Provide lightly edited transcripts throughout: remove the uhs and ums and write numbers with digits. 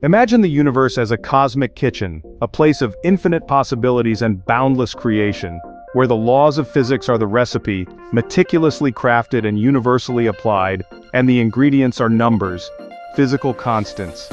Imagine the universe as a cosmic kitchen, a place of infinite possibilities and boundless creation, where the laws of physics are the recipe, meticulously crafted and universally applied, and the ingredients are numbers, physical constants.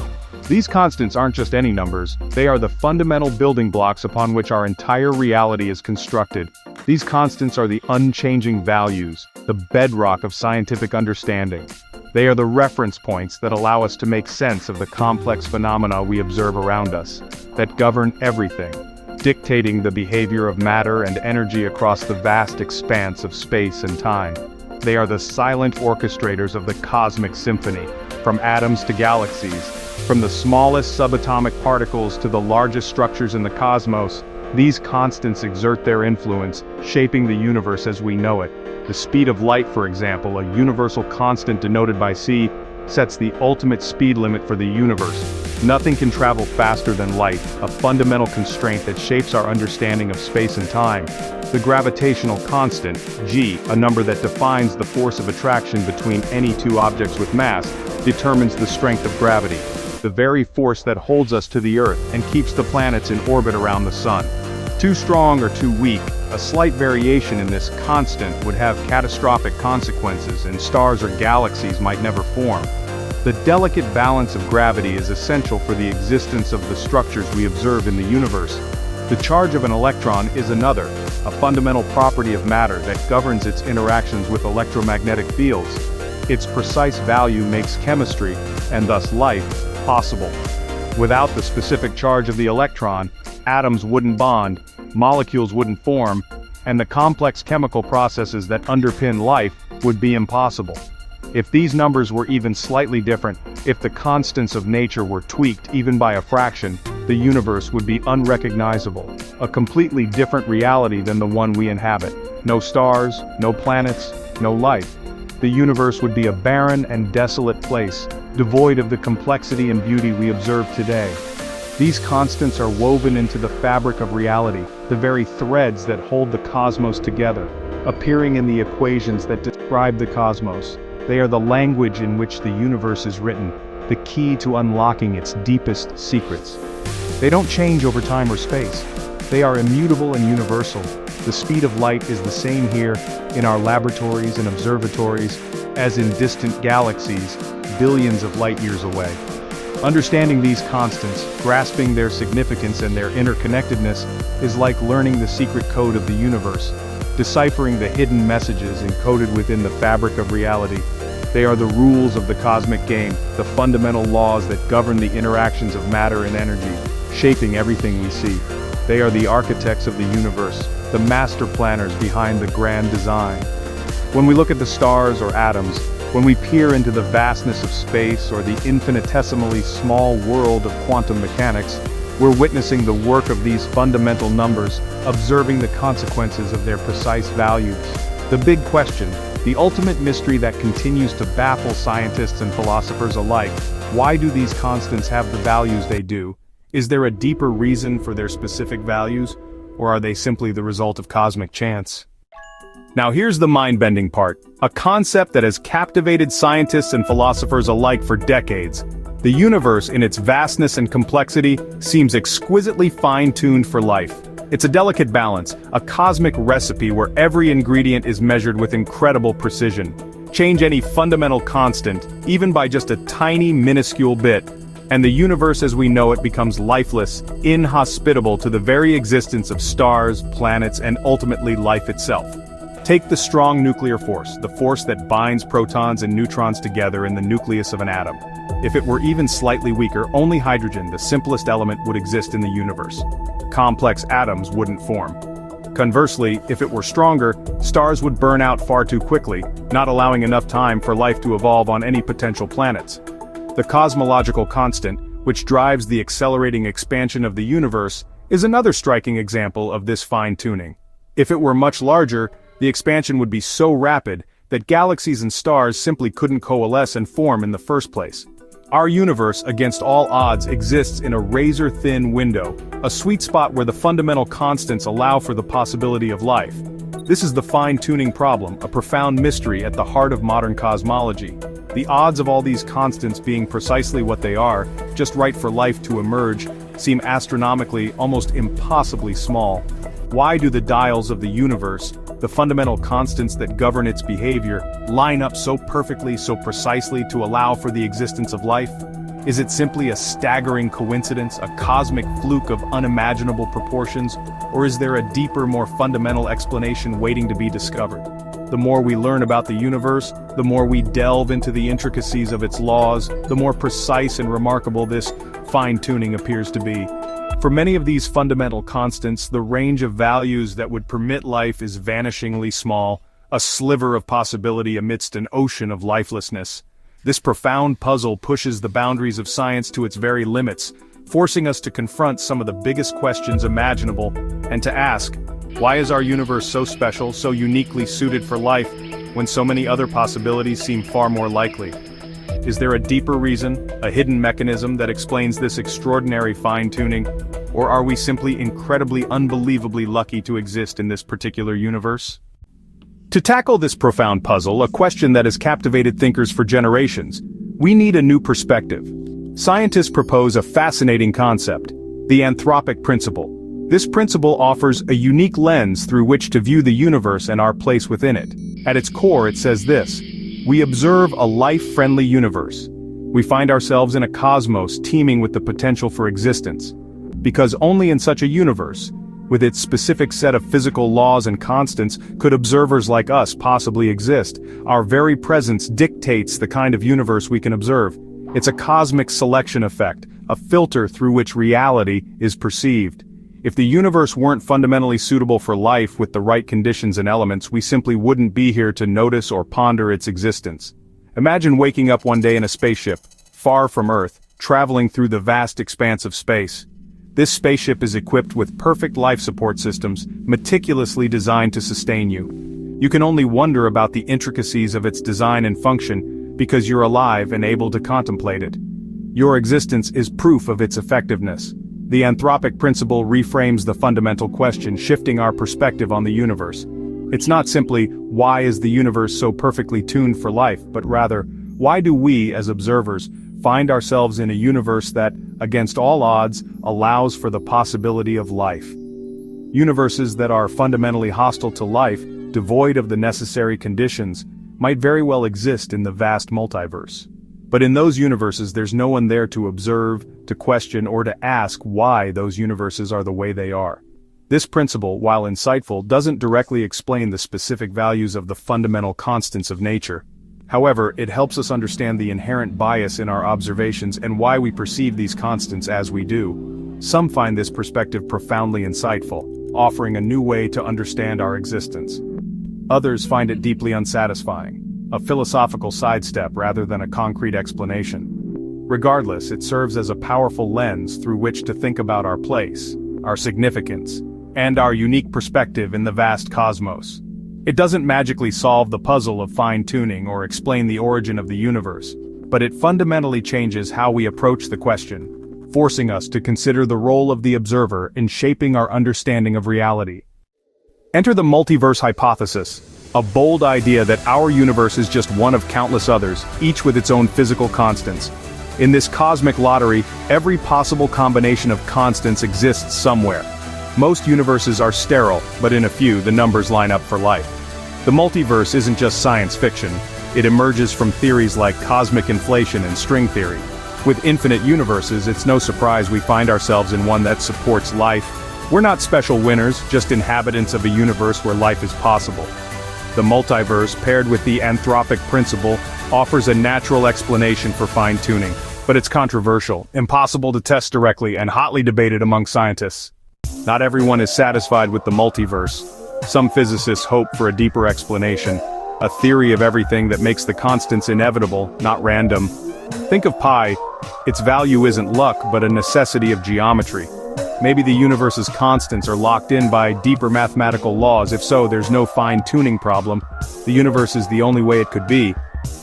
These constants aren't just any numbers, they are the fundamental building blocks upon which our entire reality is constructed. These constants are the unchanging values, the bedrock of scientific understanding. They are the reference points that allow us to make sense of the complex phenomena we observe around us, that govern everything, dictating the behavior of matter and energy across the vast expanse of space and time. They are the silent orchestrators of the cosmic symphony, from atoms to galaxies, from the smallest subatomic particles to the largest structures in the cosmos. These constants exert their influence, shaping the universe as we know it. The speed of light, for example, a universal constant denoted by c, sets the ultimate speed limit for the universe. Nothing can travel faster than light, a fundamental constraint that shapes our understanding of space and time. The gravitational constant, g, a number that defines the force of attraction between any two objects with mass, determines the strength of gravity, the very force that holds us to the Earth and keeps the planets in orbit around the Sun. Too strong or too weak, a slight variation in this constant would have catastrophic consequences, and stars or galaxies might never form. The delicate balance of gravity is essential for the existence of the structures we observe in the universe. The charge of an electron is another, a fundamental property of matter that governs its interactions with electromagnetic fields. Its precise value makes chemistry, and thus life, possible. Without the specific charge of the electron, atoms wouldn't bond, molecules wouldn't form, and the complex chemical processes that underpin life would be impossible. If these numbers were even slightly different, if the constants of nature were tweaked even by a fraction, the universe would be unrecognizable, a completely different reality than the one we inhabit. No stars, no planets, no life. The universe would be a barren and desolate place, devoid of the complexity and beauty we observe today. These constants are woven into the fabric of reality, the very threads that hold the cosmos together, appearing in the equations that describe the cosmos. They are the language in which the universe is written, the key to unlocking its deepest secrets. They don't change over time or space. They are immutable and universal. The speed of light is the same here, in our laboratories and observatories, as in distant galaxies, billions of light years away. Understanding these constants, grasping their significance and their interconnectedness, is like learning the secret code of the universe, deciphering the hidden messages encoded within the fabric of reality. They are the rules of the cosmic game, the fundamental laws that govern the interactions of matter and energy, shaping everything we see. They are the architects of the universe, the master planners behind the grand design. When we look at the stars or atoms, when we peer into the vastness of space or the infinitesimally small world of quantum mechanics, we're witnessing the work of these fundamental numbers, observing the consequences of their precise values. The big question, the ultimate mystery that continues to baffle scientists and philosophers alike, why do these constants have the values they do? Is there a deeper reason for their specific values, or are they simply the result of cosmic chance? Now here's the mind-bending part, a concept that has captivated scientists and philosophers alike for decades. The universe, in its vastness and complexity, seems exquisitely fine-tuned for life. It's a delicate balance, a cosmic recipe where every ingredient is measured with incredible precision. Change any fundamental constant, even by just a tiny, minuscule bit, and the universe as we know it becomes lifeless, inhospitable to the very existence of stars, planets, and ultimately life itself. Take the strong nuclear force, the force that binds protons and neutrons together in the nucleus of an atom. If it were even slightly weaker, only hydrogen, the simplest element, would exist in the universe. Complex atoms wouldn't form. Conversely, if it were stronger, stars would burn out far too quickly, not allowing enough time for life to evolve on any potential planets. The cosmological constant, which drives the accelerating expansion of the universe, is another striking example of this fine-tuning. If it were much larger, the expansion would be so rapid that galaxies and stars simply couldn't coalesce and form in the first place. Our universe, against all odds, exists in a razor-thin window, a sweet spot where the fundamental constants allow for the possibility of life. This is the fine-tuning problem, a profound mystery at the heart of modern cosmology. The odds of all these constants being precisely what they are, just right for life to emerge, seem astronomically, almost impossibly small. Why do the dials of the universe, the fundamental constants that govern its behavior, line up so perfectly, so precisely to allow for the existence of life? Is it simply a staggering coincidence, a cosmic fluke of unimaginable proportions, or is there a deeper, more fundamental explanation waiting to be discovered? The more we learn about the universe, the more we delve into the intricacies of its laws, the more precise and remarkable this fine-tuning appears to be. For many of these fundamental constants, the range of values that would permit life is vanishingly small, a sliver of possibility amidst an ocean of lifelessness. This profound puzzle pushes the boundaries of science to its very limits, forcing us to confront some of the biggest questions imaginable, and to ask, why is our universe so special, so uniquely suited for life, when so many other possibilities seem far more likely? Is there a deeper reason, a hidden mechanism that explains this extraordinary fine-tuning, or are we simply incredibly, unbelievably lucky to exist in this particular universe? To tackle this profound puzzle, a question that has captivated thinkers for generations, we need a new perspective. Scientists propose a fascinating concept, the anthropic principle. This principle offers a unique lens through which to view the universe and our place within it. At its core, it says this: we observe a life-friendly universe. We find ourselves in a cosmos teeming with the potential for existence. Because only in such a universe, with its specific set of physical laws and constants, could observers like us possibly exist. Our very presence dictates the kind of universe we can observe. It's a cosmic selection effect, a filter through which reality is perceived. If the universe weren't fundamentally suitable for life with the right conditions and elements, we simply wouldn't be here to notice or ponder its existence. Imagine waking up one day in a spaceship, far from Earth, traveling through the vast expanse of space. This spaceship is equipped with perfect life support systems, meticulously designed to sustain you. You can only wonder about the intricacies of its design and function because you're alive and able to contemplate it. Your existence is proof of its effectiveness. The anthropic principle reframes the fundamental question, shifting our perspective on the universe. It's not simply, why is the universe so perfectly tuned for life, but rather, why do we, as observers, find ourselves in a universe that, against all odds, allows for the possibility of life? Universes that are fundamentally hostile to life, devoid of the necessary conditions, might very well exist in the vast multiverse. But in those universes, there's no one there to observe, to question, or to ask why those universes are the way they are. This principle, while insightful, doesn't directly explain the specific values of the fundamental constants of nature. However, it helps us understand the inherent bias in our observations and why we perceive these constants as we do. Some find this perspective profoundly insightful, offering a new way to understand our existence. Others find it deeply unsatisfying, a philosophical sidestep rather than a concrete explanation. Regardless, it serves as a powerful lens through which to think about our place, our significance, and our unique perspective in the vast cosmos. It doesn't magically solve the puzzle of fine-tuning or explain the origin of the universe, but it fundamentally changes how we approach the question, forcing us to consider the role of the observer in shaping our understanding of reality. Enter the multiverse hypothesis, a bold idea that our universe is just one of countless others, each with its own physical constants. In this cosmic lottery, every possible combination of constants exists somewhere. Most universes are sterile, but in a few, the numbers line up for life. The multiverse isn't just science fiction. It emerges from theories like cosmic inflation and string theory. With infinite universes, it's no surprise we find ourselves in one that supports life. We're not special winners, just inhabitants of a universe where life is possible. The multiverse, paired with the anthropic principle, offers a natural explanation for fine-tuning, but it's controversial, impossible to test directly, and hotly debated among scientists. Not everyone is satisfied with the multiverse. Some physicists hope for a deeper explanation, a theory of everything that makes the constants inevitable, not random. Think of pi. Its value isn't luck, but a necessity of geometry. Maybe the universe's constants are locked in by deeper mathematical laws. If so, there's no fine-tuning problem. The universe is the only way it could be.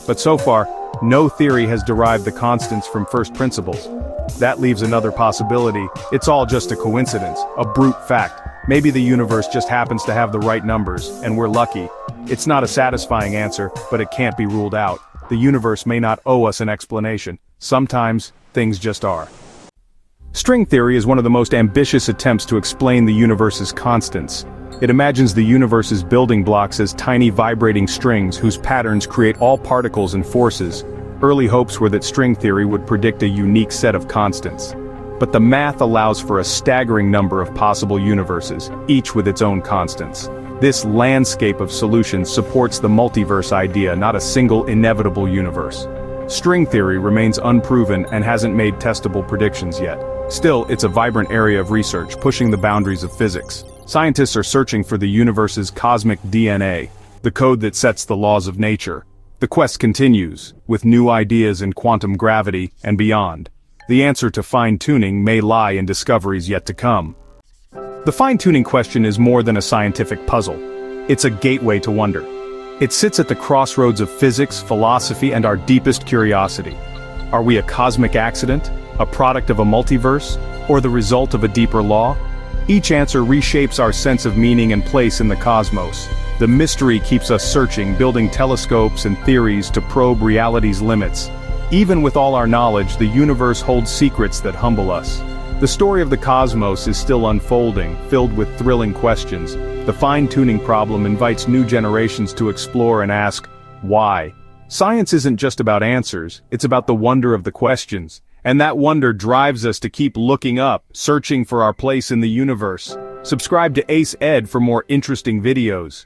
But so far, no theory has derived the constants from first principles. That leaves another possibility. It's all just a coincidence, a brute fact. Maybe the universe just happens to have the right numbers, and we're lucky. It's not a satisfying answer, but it can't be ruled out. the universe may not owe us an explanation. Sometimes, things just are. String theory is one of the most ambitious attempts to explain the universe's constants. It imagines the universe's building blocks as tiny vibrating strings whose patterns create all particles and forces. Early hopes were that string theory would predict a unique set of constants. But the math allows for a staggering number of possible universes, each with its own constants. This landscape of solutions supports the multiverse idea, not a single inevitable universe. String theory remains unproven and hasn't made testable predictions yet. Still, it's a vibrant area of research, pushing the boundaries of physics. Scientists are searching for the universe's cosmic DNA, the code that sets the laws of nature. The quest continues, with new ideas in quantum gravity and beyond. The answer to fine-tuning may lie in discoveries yet to come. The fine-tuning question is more than a scientific puzzle. It's a gateway to wonder. It sits at the crossroads of physics, philosophy, and our deepest curiosity. Are we a cosmic accident, a product of a multiverse, or the result of a deeper law? Each answer reshapes our sense of meaning and place in the cosmos. The mystery keeps us searching, building telescopes and theories to probe reality's limits. Even with all our knowledge, the universe holds secrets that humble us. The story of the cosmos is still unfolding, filled with thrilling questions. The fine-tuning problem invites new generations to explore and ask, why? Science isn't just about answers, it's about the wonder of the questions. And that wonder drives us to keep looking up, searching for our place in the universe. Subscribe to Ace Ed for more interesting videos.